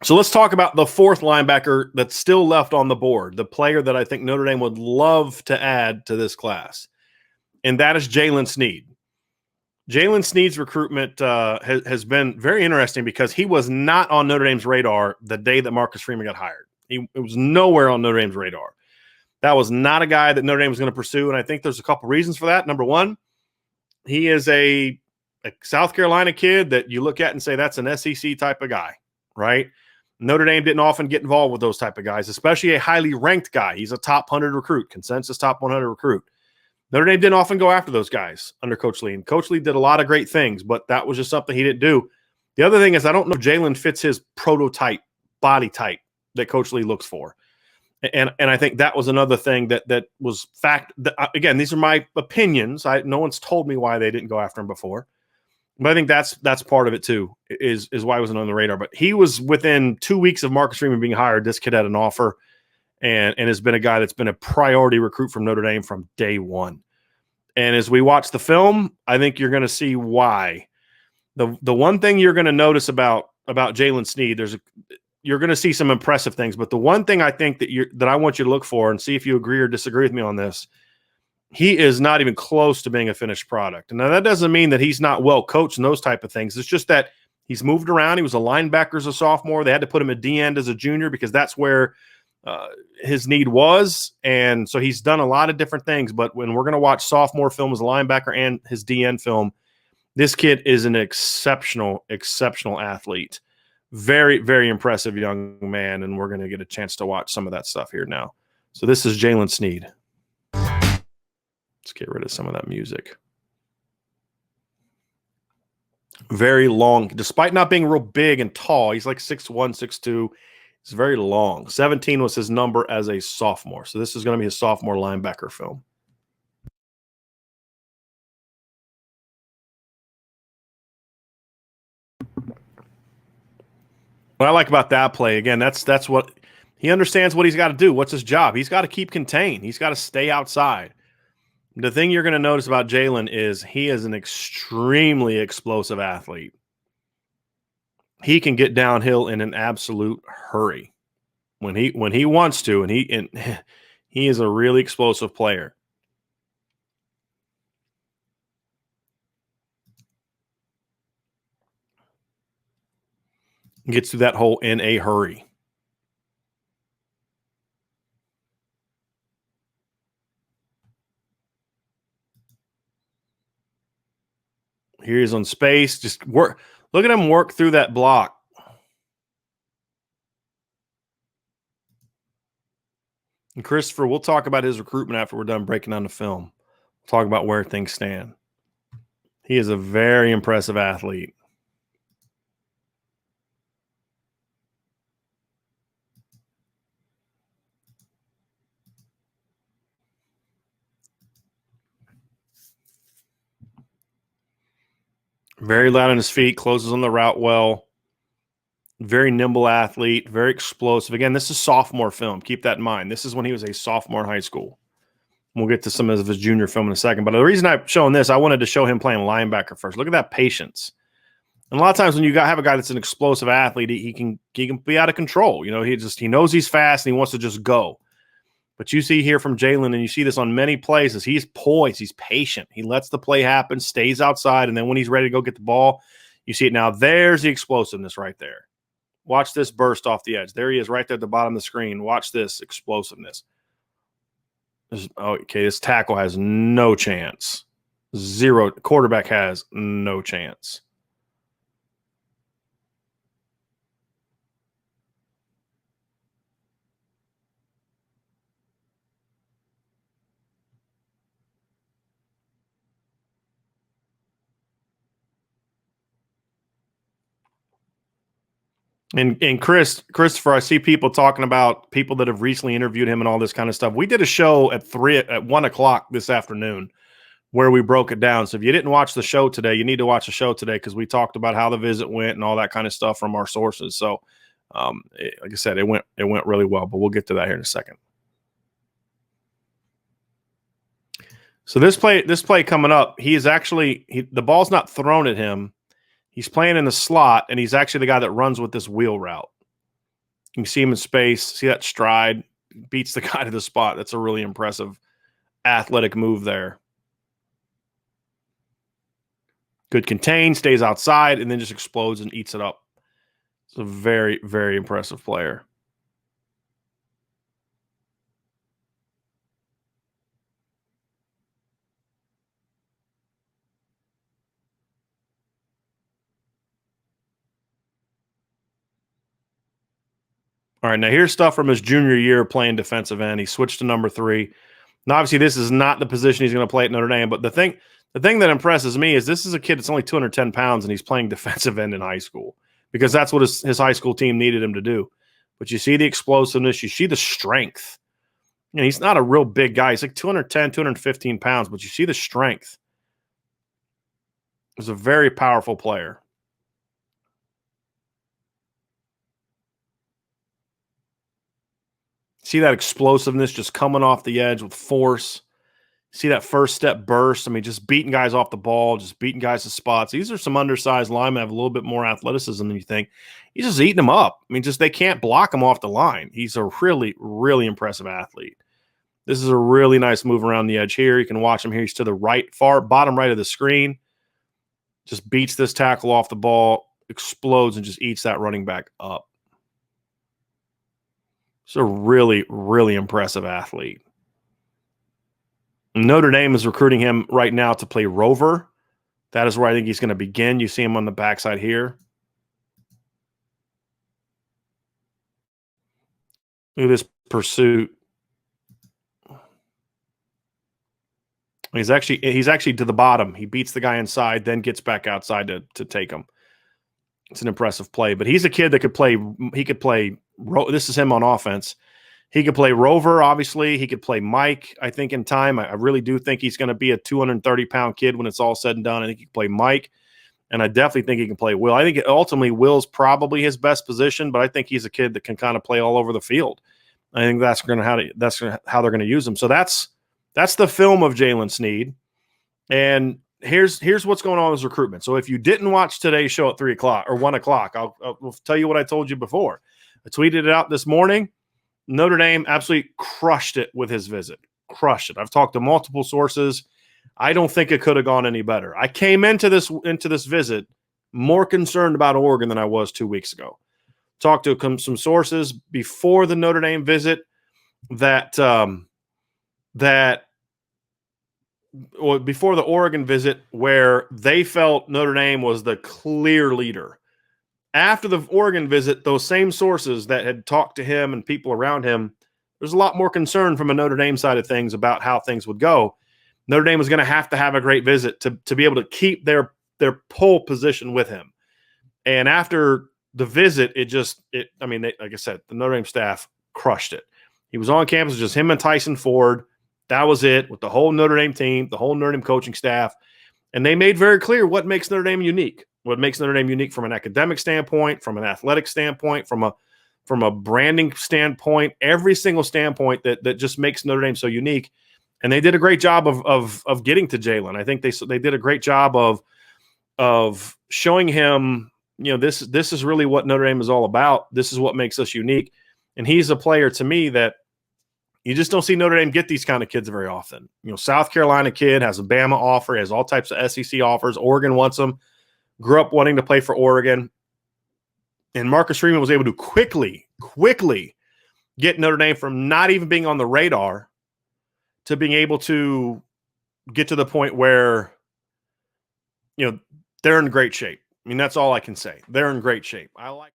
So let's talk about the fourth linebacker that's still left on the board, the player that I think Notre Dame would love to add to this class, and that is Jaylen Sneed. Jaylen Sneed's recruitment has been very interesting because he was not on Notre Dame's radar the day that Marcus Freeman got hired. It was nowhere on Notre Dame's radar. That was not a guy that Notre Dame was going to pursue, and I think there's a couple reasons for that. Number one, he is a South Carolina kid that you look at and say that's an SEC type of guy, right? Notre Dame didn't often get involved with those type of guys, especially a highly ranked guy. He's a top 100 recruit, consensus top 100 recruit. Notre Dame didn't often go after those guys under Coach Lee, and Coach Lee did a lot of great things, but that was just something he didn't do. The other thing is I don't know if Jaylen fits his prototype body type that Coach Lee looks for. And I think that was another thing that was fact. Again, these are my opinions. No one's told me why they didn't go after him before. But I think that's part of it too, is why he wasn't on the radar. But he was within 2 weeks of Marcus Freeman being hired. This kid had an offer and has been a guy that's been a priority recruit from Notre Dame from day one. And as we watch the film, I think you're going to see why. The one thing you're going to notice about Jaylen Sneed, you're going to see some impressive things. But the one thing I think that I want you to look for and see if you agree or disagree with me on this, he is not even close to being a finished product. And now that doesn't mean that he's not well coached and those type of things. It's just that he's moved around. He was a linebacker as a sophomore. They had to put him at D-end as a junior because that's where his need was. And so he's done a lot of different things. But when we're going to watch sophomore film as a linebacker and his D-end film, this kid is an exceptional athlete. Very, very impressive young man. And we're going to get a chance to watch some of that stuff here now. So this is Jaylen Sneed. Let's get rid of some of that music. Very long. Despite not being real big and tall, he's like 6'1", 6'2". He's very long. 17 was his number as a sophomore. So this is going to be his sophomore linebacker film. What I like about that play, again, that's what he understands what he's got to do. What's his job? He's got to keep contained. He's got to stay outside. The thing you're going to notice about Jaylen is he is an extremely explosive athlete. He can get downhill in an absolute hurry when he wants to, and he is a really explosive player. Gets through that hole in a hurry. Here he's on space. Just work. Look at him work through that block. And Christopher, we'll talk about his recruitment after we're done breaking down the film. We'll talk about where things stand. He is a very impressive athlete. Very light on his feet, closes on the route well. Very nimble athlete, very explosive. Again, this is sophomore film. Keep that in mind. This is when he was a sophomore in high school. We'll get to some of his junior film in a second. But the reason I'm showing this, I wanted to show him playing linebacker first. Look at that patience. And a lot of times when you have a guy that's an explosive athlete, he can be out of control. You know, he knows he's fast and he wants to just go. But you see here from Jaylen, and you see this on many plays, he's poised, he's patient. He lets the play happen, stays outside, and then when he's ready to go get the ball, you see it now. There's the explosiveness right there. Watch this burst off the edge. There he is right there at the bottom of the screen. Watch this explosiveness. Okay, this tackle has no chance. Zero. Quarterback has no chance. And Christopher, I see people talking about people that have recently interviewed him and all this kind of stuff. We did a show at 1 o'clock this afternoon where we broke it down. So if you didn't watch the show today, you need to watch the show today because we talked about how the visit went and all that kind of stuff from our sources. So, like I said, it went really well. But we'll get to that here in a second. So this play coming up, he is actually the ball's not thrown at him. He's playing in the slot, and he's actually the guy that runs with this wheel route. You can see him in space. See that stride? Beats the guy to the spot. That's a really impressive athletic move there. Good contain, stays outside, and then just explodes and eats it up. It's a very, very impressive player. All right, now here's stuff from his junior year playing defensive end. He switched to number 3. Now, obviously, this is not the position he's going to play at Notre Dame, but the thing that impresses me is this is a kid that's only 210 pounds and he's playing defensive end in high school because that's what his high school team needed him to do. But you see the explosiveness, you see the strength. You know, he's not a real big guy. He's like 210, 215 pounds, but you see the strength. He's a very powerful player. See that explosiveness just coming off the edge with force. See that first step burst. I mean, just beating guys off the ball, just beating guys to spots. These are some undersized linemen have a little bit more athleticism than you think. He's just eating them up. I mean, just they can't block him off the line. He's a really, really impressive athlete. This is a really nice move around the edge here. You can watch him here. He's to the right, far bottom right of the screen. Just beats this tackle off the ball, explodes, and just eats that running back up. He's a really, really impressive athlete. Notre Dame is recruiting him right now to play rover. That is where I think he's going to begin. You see him on the backside here. Look at this pursuit. He's actually to the bottom. He beats the guy inside, then gets back outside to take him. It's an impressive play. But he's a kid that could play. He could play. This is him on offense. He could play rover, obviously. He could play Mike, I think, in time. I really do think he's going to be a 230-pound kid when it's all said and done. I think he can play Mike, and I definitely think he can play Will. I think ultimately Will's probably his best position, but I think he's a kid that can kind of play all over the field. I think that's how they're going to use him. So that's the film of Jaylen Sneed. And here's what's going on with his recruitment. So if you didn't watch today's show at 3 o'clock or 1 o'clock, I'll tell you what I told you before. I tweeted it out this morning. Notre Dame absolutely crushed it with his visit. Crushed it. I've talked to multiple sources. I don't think it could have gone any better. I came into this visit more concerned about Oregon than I was 2 weeks ago. Talked to some sources before the Notre Dame visit before the Oregon visit where they felt Notre Dame was the clear leader. After the Oregon visit, those same sources that had talked to him and people around him, there's a lot more concern from a Notre Dame side of things about how things would go. Notre Dame was going to have a great visit to be able to keep their pole position with him. And after the visit, like I said, the Notre Dame staff crushed it. He was on campus, just him and Tyson Ford. That was it with the whole Notre Dame team, the whole Notre Dame coaching staff. And they made very clear what makes Notre Dame unique. What makes Notre Dame unique from an academic standpoint, from an athletic standpoint, from a branding standpoint, every single standpoint that just makes Notre Dame so unique. And they did a great job of getting to Jaylen. I think they did a great job of showing him, this is really what Notre Dame is all about. This is what makes us unique. And he's a player to me that you just don't see Notre Dame get these kind of kids very often. South Carolina kid has a Bama offer, has all types of SEC offers. Oregon wants him. Grew up wanting to play for Oregon. And Marcus Freeman was able to quickly get Notre Dame from not even being on the radar to being able to get to the point where, they're in great shape. I mean, that's all I can say. They're in great shape. I like